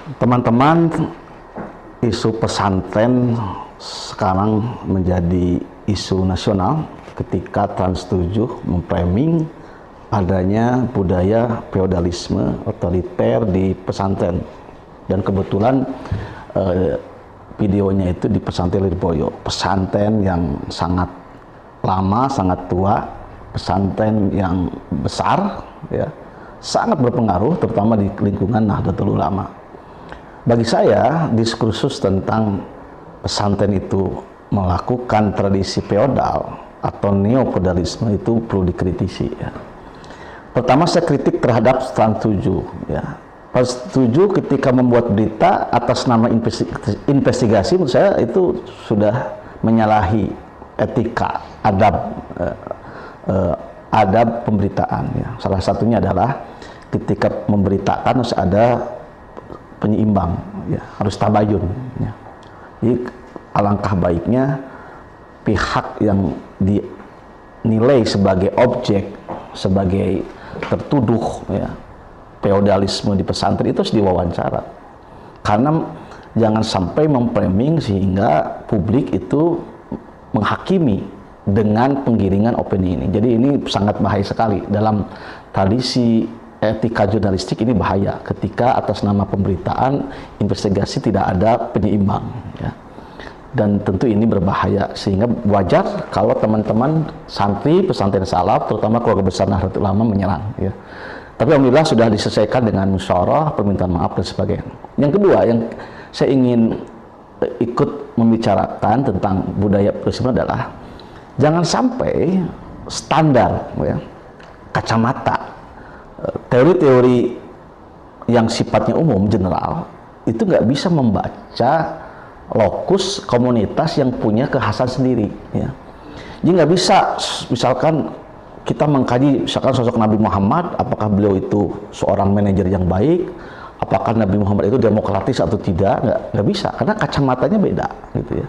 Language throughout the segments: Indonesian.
Teman-teman, isu pesantren sekarang menjadi isu nasional ketika Trans7 memframing adanya budaya feodalisme otoriter di pesantren. Dan kebetulan videonya itu di pesantren Lirboyo, pesantren yang sangat lama, sangat tua, pesantren yang besar, ya, sangat berpengaruh terutama di lingkungan Nahdlatul Ulama. Bagi saya, diskursus tentang pesantren itu melakukan tradisi feodal atau neo-feodalisme itu perlu dikritisi. Ya. Pertama, saya kritik terhadap Trans7. Ya. Trans7 ketika membuat berita atas nama investigasi, menurut saya itu sudah menyalahi etika, adab pemberitaan. Ya. Salah satunya adalah ketika memberitakan harus ada penyeimbang, ya, harus tabayun. Ya. Jadi alangkah baiknya pihak yang dinilai sebagai objek, sebagai tertuduh, ya, feodalisme di pesantren itu harus diwawancara. Karena jangan sampai memframing sehingga publik itu menghakimi dengan penggiringan opini ini. Jadi ini sangat bahaya sekali dalam tradisi etika jurnalistik. Ini bahaya ketika atas nama pemberitaan investigasi tidak ada penyeimbang, ya. Dan tentu ini berbahaya, sehingga wajar kalau teman-teman santri pesantren salaf terutama keluarga besar Nahdlatul Ulama menyerang, ya. Tapi alhamdulillah sudah diselesaikan dengan musyawarah, permintaan maaf dan sebagainya. Yang kedua yang saya ingin ikut membicarakan tentang budaya feodalisme adalah jangan sampai standar, ya, kacamata teori-teori yang sifatnya umum, general, itu nggak bisa membaca lokus komunitas yang punya kekhasan sendiri, ya. Jadi nggak bisa, misalkan kita mengkaji misalkan sosok Nabi Muhammad, apakah beliau itu seorang manajer yang baik, apakah Nabi Muhammad itu demokratis atau tidak, nggak bisa, karena kacamatanya beda, gitu ya.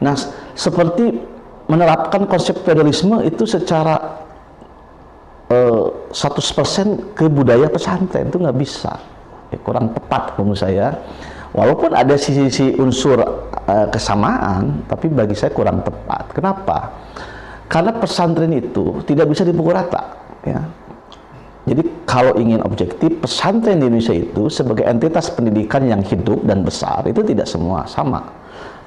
Nah, seperti menerapkan konsep feodalisme itu secara 100% ke budaya pesantren itu nggak bisa, ya, kurang tepat menurut saya. Walaupun ada sisi unsur kesamaan, tapi bagi saya kurang tepat. Kenapa? Karena pesantren itu tidak bisa dipukul rata, ya. Jadi kalau ingin objektif, pesantren di Indonesia itu sebagai entitas pendidikan yang hidup dan besar itu tidak semua sama.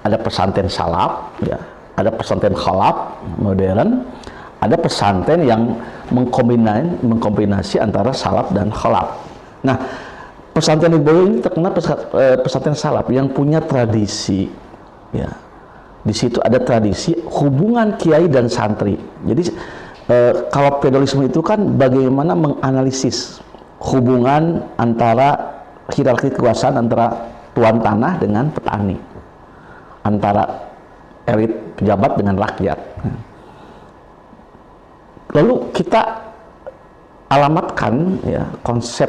Ada pesantren salaf, ya, ada pesantren khalaf modern, ada pesantren yang mengkombinasi antara salaf dan khalaf. Nah, pesantren Lirboyo ini terkenal pesantren salaf yang punya tradisi, ya. Di situ ada tradisi hubungan kiai dan santri. Jadi kalau feodalisme itu kan bagaimana menganalisis hubungan antara hierarki kekuasaan antara tuan tanah dengan petani, antara elit pejabat dengan rakyat. Lalu kita alamatkan, ya, konsep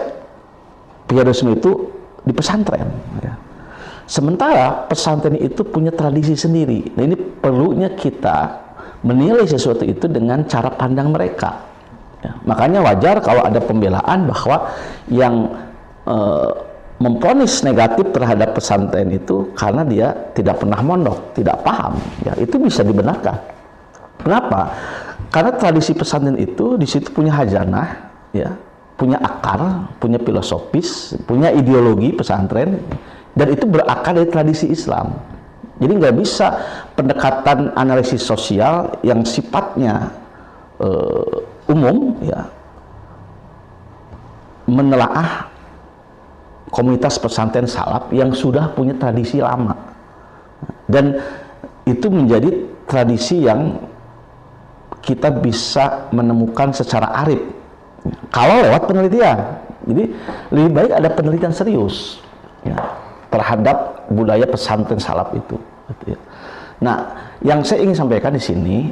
feodalisme itu di pesantren, ya. Sementara pesantren itu punya tradisi sendiri. Nah, ini perlunya kita menilai sesuatu itu dengan cara pandang mereka, ya. Makanya wajar kalau ada pembelaan bahwa yang memvonis negatif terhadap pesantren itu karena dia tidak pernah mondok, tidak paham, ya, itu bisa dibenarkan. Kenapa? Karena tradisi pesantren itu di situ punya hajanah, ya, punya akar, punya filosofis, punya ideologi pesantren, dan itu berakar dari tradisi Islam. Jadi nggak bisa pendekatan analisis sosial yang sifatnya umum, ya, menelaah komunitas pesantren salaf yang sudah punya tradisi lama, dan itu menjadi tradisi yang kita bisa menemukan secara arif kalau lewat penelitian. Jadi lebih baik ada penelitian serius, ya, terhadap budaya pesantren salaf itu, gitu ya. Nah, yang saya ingin sampaikan di sini,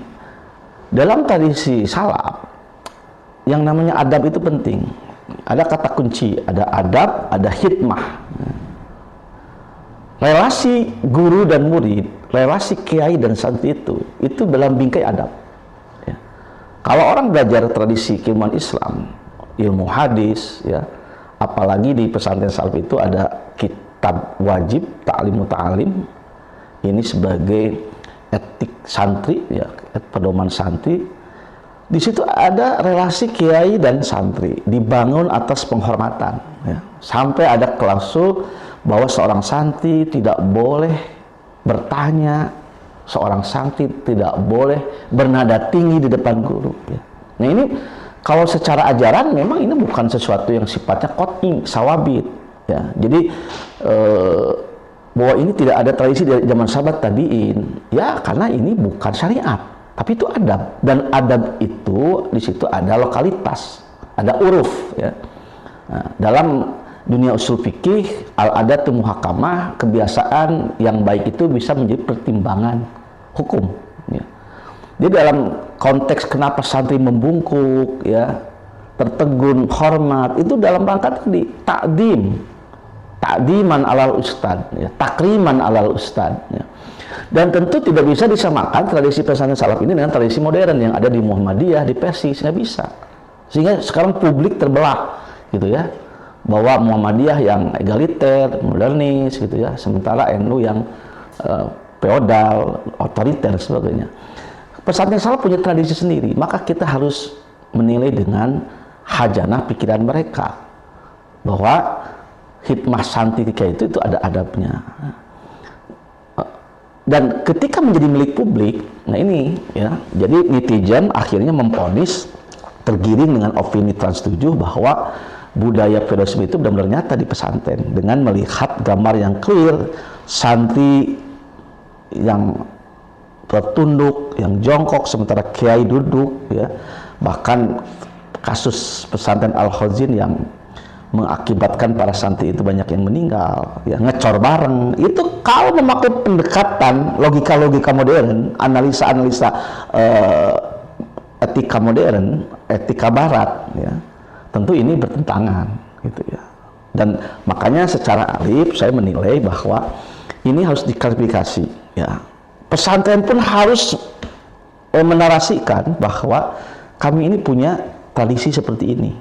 dalam tradisi salaf yang namanya adab itu penting. Ada kata kunci, ada adab, ada hikmah. Relasi guru dan murid, relasi kiai dan santri itu dalam bingkai adab. Ya. Kalau orang belajar tradisi keilmuan Islam, ilmu hadis, ya, apalagi di pesantren salaf itu ada wajib ta'limu ta'alim ini sebagai etik santri, ya, pedoman santri. Di situ ada relasi kiai dan santri dibangun atas penghormatan, ya. Sampai ada klausul bahwa seorang santri tidak boleh bertanya, seorang santri tidak boleh bernada tinggi di depan guru, ya. Nah ini kalau secara ajaran memang ini bukan sesuatu yang sifatnya qot'i, sawabit, ya. Jadi bahwa ini tidak ada tradisi dari zaman sahabat tabi'in, ya, karena ini bukan syariat, tapi itu adab, dan adab itu di situ ada lokalitas, ada uruf, ya. Nah, dalam dunia usul fikih, al-adat muhakamah, kebiasaan yang baik itu bisa menjadi pertimbangan hukum, ya. Jadi dalam konteks kenapa santri membungkuk, ya, tertegun, hormat, itu dalam rangka tadi ta'diman alal ustad, ya, takriman alal ustad, ya. Dan tentu tidak bisa disamakan tradisi pesantren salaf ini dengan tradisi modern yang ada di Muhammadiyah, di Persis, nggak bisa. Sehingga sekarang publik terbelah, gitu ya, bahwa Muhammadiyah yang egaliter, modernis, gitu ya, sementara NU yang feodal, otoriter, sebagainya. Pesantren salaf punya tradisi sendiri, maka kita harus menilai dengan hajanah pikiran mereka bahwa hikmah santri itu ada adabnya. Dan ketika menjadi milik publik, nah ini, ya, jadi netizen akhirnya memvonis, tergiring dengan opini Trans 7 bahwa budaya feodalisme itu benar-benar nyata di pesantren dengan melihat gambar yang clear, santri yang tertunduk, yang jongkok sementara kiai duduk, ya. Bahkan kasus pesantren Al-Khazin yang mengakibatkan para santri itu banyak yang meninggal, ya, ngecor bareng. Itu kalau memakai pendekatan logika-logika modern, analisa-analisa etika modern, etika barat, ya, tentu ini bertentangan, gitu ya. Dan makanya secara arif saya menilai bahwa ini harus diklarifikasi, ya. Pesantren pun harus menarasikan bahwa kami ini punya tradisi seperti ini.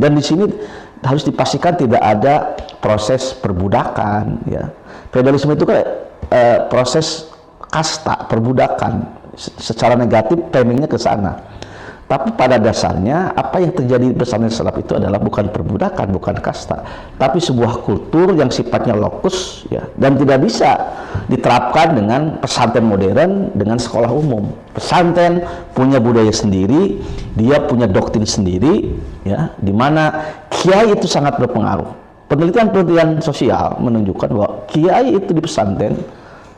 Dan di sini harus dipastikan tidak ada proses perbudakan, ya. Feodalisme itu kan proses kasta, perbudakan. Secara negatif timingnya ke sana. Tapi pada dasarnya apa yang terjadi di pesantren salaf itu adalah bukan perbudakan, bukan kasta, tapi sebuah kultur yang sifatnya lokus, ya, dan tidak bisa diterapkan dengan pesantren modern dengan sekolah umum. Pesantren punya budaya sendiri, dia punya doktrin sendiri, ya, di mana kiai itu sangat berpengaruh. Penelitian-penelitian sosial menunjukkan bahwa kiai itu di pesantren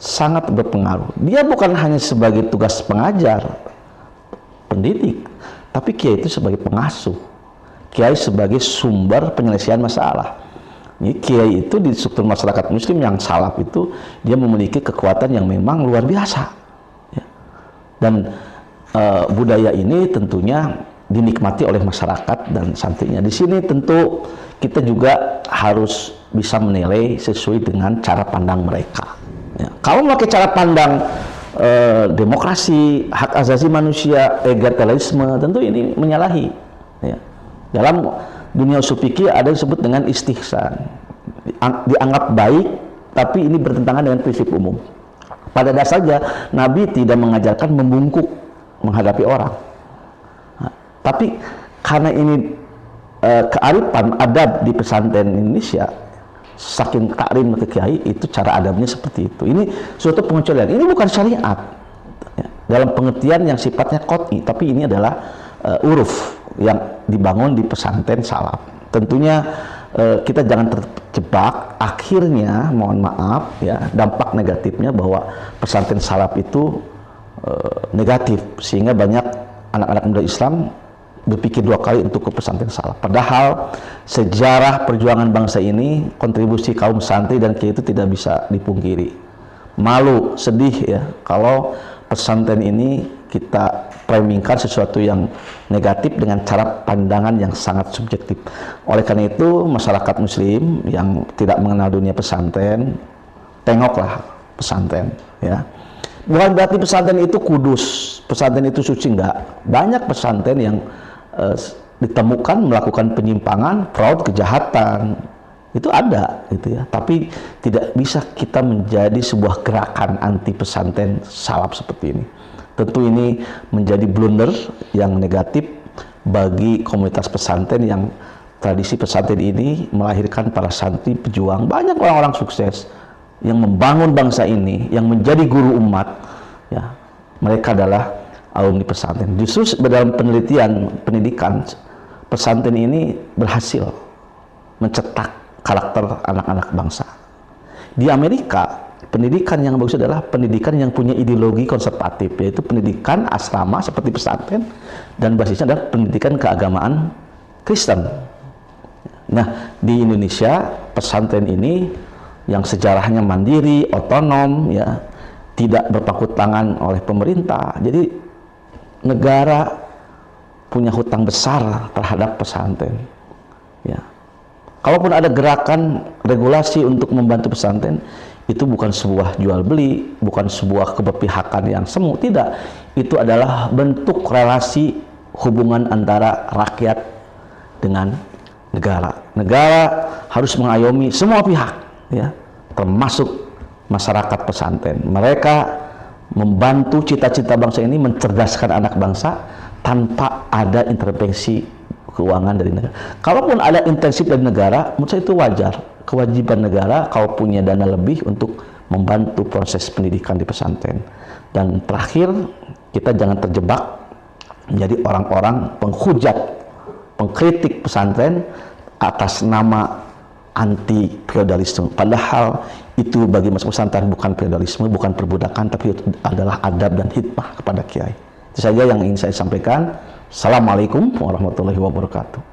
sangat berpengaruh. Dia bukan hanya sebagai tugas pengajar, pendidik, tapi kiai itu sebagai pengasuh, kiai sebagai sumber penyelesaian masalah. Ini kiai itu di struktur masyarakat muslim yang salaf itu dia memiliki kekuatan yang memang luar biasa, ya. Dan budaya ini tentunya dinikmati oleh masyarakat dan santrinya. Di sini tentu kita juga harus bisa menilai sesuai dengan cara pandang mereka, ya. Kalau memakai cara pandang demokrasi, hak asasi manusia, egalitarianisme, tentu ini menyalahi, ya. Dalam dunia usul fikih ada yang disebut dengan istihsan, dianggap baik tapi ini bertentangan dengan prinsip umum. Pada dasarnya Nabi tidak mengajarkan membungkuk menghadapi orang, nah, tapi karena ini kearifan adab di pesantren Indonesia, saking takrim ke kiai itu cara adabnya seperti itu. Ini suatu pengecualian. Ini bukan syariat, ya, dalam pengertian yang sifatnya qot'i, tapi ini adalah uruf yang dibangun di pesantren salaf. Tentunya kita jangan terjebak akhirnya, mohon maaf, ya, dampak negatifnya bahwa pesantren salaf itu negatif sehingga banyak anak-anak muda Islam berpikir dua kali untuk ke pesantren salaf. Padahal sejarah perjuangan bangsa ini, kontribusi kaum santri dan kiai itu tidak bisa dipungkiri. Malu, sedih, ya, kalau pesantren ini kita framingkan sesuatu yang negatif dengan cara pandangan yang sangat subjektif. Oleh karena itu, masyarakat muslim yang tidak mengenal dunia pesantren, tengoklah pesantren, ya. Bukan berarti pesantren itu kudus, pesantren itu suci, enggak. Banyak pesantren yang ditemukan melakukan penyimpangan, fraud, kejahatan, Itu ada gitu ya, tapi tidak bisa kita menjadi sebuah gerakan anti pesantren salaf seperti ini. Tentu ini menjadi blunder yang negatif bagi komunitas pesantren yang tradisi pesantren ini melahirkan para santri pejuang, banyak orang-orang sukses yang membangun bangsa ini, yang menjadi guru umat ya. Mereka adalah alumni pesantren. Justru dalam pendidikan pesantren ini berhasil mencetak karakter anak-anak bangsa. Di Amerika, pendidikan yang bagus adalah pendidikan yang punya ideologi konservatif, yaitu pendidikan asrama seperti pesantren, dan basisnya adalah pendidikan keagamaan Kristen. Nah, di Indonesia pesantren ini yang sejarahnya mandiri, otonom, ya, tidak berpangku tangan oleh pemerintah. Jadi negara punya hutang besar terhadap pesantren. Ya. Kalaupun ada gerakan regulasi untuk membantu pesantren, itu bukan sebuah jual beli, bukan sebuah keberpihakan yang semu, tidak. Itu adalah bentuk relasi hubungan antara rakyat dengan negara. Negara harus mengayomi semua pihak, ya, termasuk masyarakat pesantren. Mereka membantu cita-cita bangsa ini, mencerdaskan anak bangsa tanpa ada intervensi keuangan dari negara. Kalaupun ada intensif dari negara, menurut saya itu wajar. Kewajiban negara kalau punya dana lebih untuk membantu proses pendidikan di pesantren. Dan terakhir, kita jangan terjebak menjadi orang-orang penghujat, pengkritik pesantren atas nama anti feodalisme. Padahal itu bagi mas pesantren bukan feodalisme, bukan perbudakan, tapi itu adalah adab dan hikmah kepada kiai. Itu saja yang ingin saya sampaikan. Assalamualaikum warahmatullahi wabarakatuh.